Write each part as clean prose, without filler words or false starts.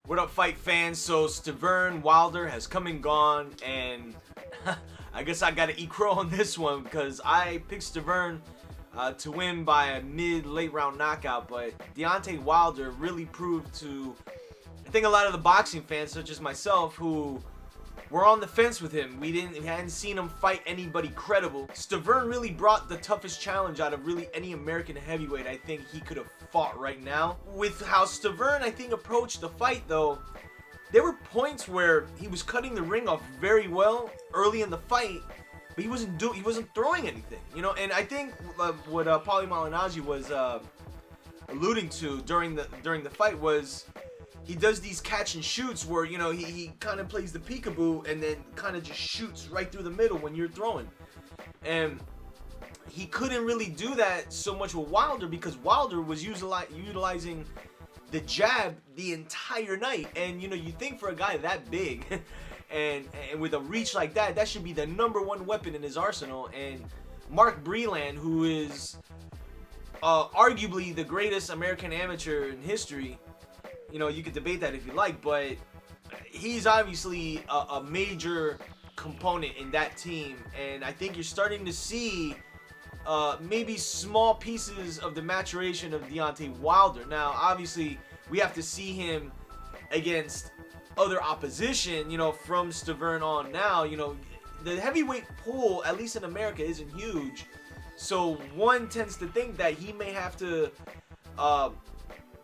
What up, fight fans? So Stiverne Wilder has come and gone, and I guess I gotta eat crow on this one because I picked Stiverne to win by a mid-late round knockout, but Deontay Wilder really proved to, I think, a lot of the boxing fans, such as myself, who were on the fence with him. We hadn't seen him fight anybody credible. Stiverne really brought the toughest challenge out of really any American heavyweight I think he could have fought right now. With how Stiverne, I think, approached the fight, though, there were points where he was cutting the ring off very well early in the fight, but he wasn't throwing anything, you know. And I think what Paulie Malignaggi was alluding to during the fight was, he does these catch and shoots where, you know, he kind of plays the peekaboo and then kind of just shoots right through the middle when you're throwing. And he couldn't really do that so much with Wilder because Wilder was utilizing the jab the entire night. And, you know, you think for a guy that big and with a reach like that, that should be the #1 weapon in his arsenal. And Mark Breland, who is arguably the greatest American amateur in history, you know, you could debate that if you like, but he's obviously a major component in that team, and I think you're starting to see maybe small pieces of the maturation of Deontay Wilder. Now, obviously, we have to see him against other opposition, you know, from Stiverne on now. You know, the heavyweight pool, at least in America, isn't huge, so one tends to think that he may have to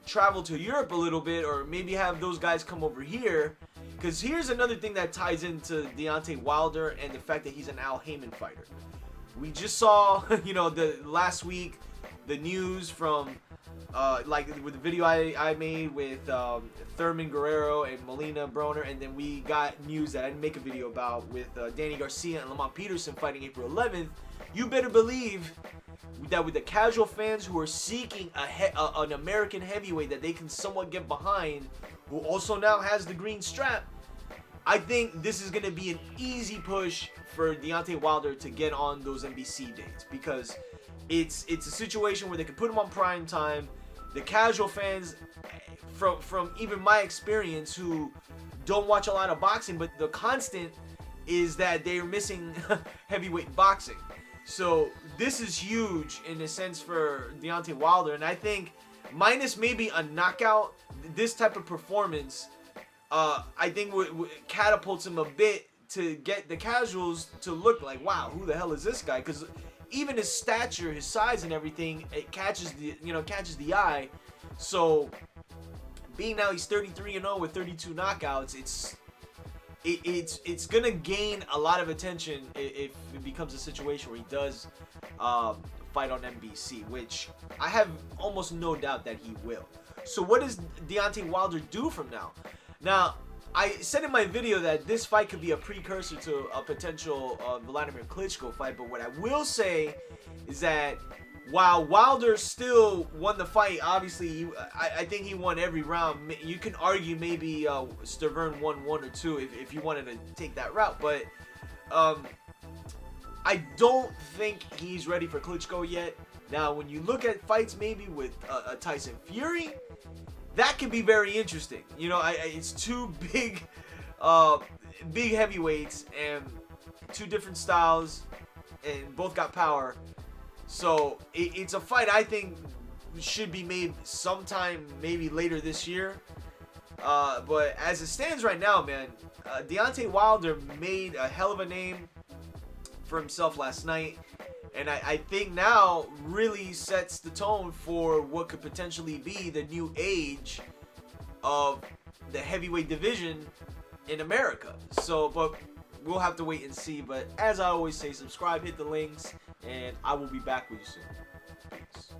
travel to Europe a little bit, or maybe have those guys come over here. Because here's another thing that ties into Deontay Wilder and the fact that he's an Al Heyman fighter. We just saw, you know, last week, the news from like with the video I made with Thurman Guerrero and Melina Broner, and then we got news that I didn't make a video about with Danny Garcia and Lamont Peterson fighting April 11th. You better believe that with the casual fans who are seeking an American heavyweight that they can somewhat get behind, who also now has the green strap, I think this is going to be an easy push for Deontay Wilder to get on those NBC dates, because it's a situation where they can put him on prime time. The casual fans, from even my experience, who don't watch a lot of boxing, but the constant is that they're missing heavyweight boxing. So this is huge in a sense for Deontay Wilder, and I think minus maybe a knockout, this type of performance, I think catapults him a bit to get the casuals to look like, wow, who the hell is this guy? Because even his stature, his size, and everything, it catches the eye. So being now he's 33-0 with 32 knockouts, it's gonna gain a lot of attention if it becomes a situation where he does fight on NBC, which I have almost no doubt that he will. So what does Deontay Wilder do from now? Now, I said in my video that this fight could be a precursor to a potential Vladimir Klitschko fight, but what I will say is that while Wilder still won the fight, obviously, I think he won every round. You can argue maybe Stiverne won 1 or 2 if you wanted to take that route. But I don't think he's ready for Klitschko yet. Now, when you look at fights maybe with Tyson Fury, that can be very interesting. You know, it's two big heavyweights and two different styles, and both got power. So it's a fight I think should be made sometime maybe later this year. But as it stands right now, man, Deontay Wilder made a hell of a name for himself last night. And I think now really sets the tone for what could potentially be the new age of the heavyweight division in America. So, but we'll have to wait and see. But as I always say, subscribe, hit the links, and I will be back with you soon. Peace.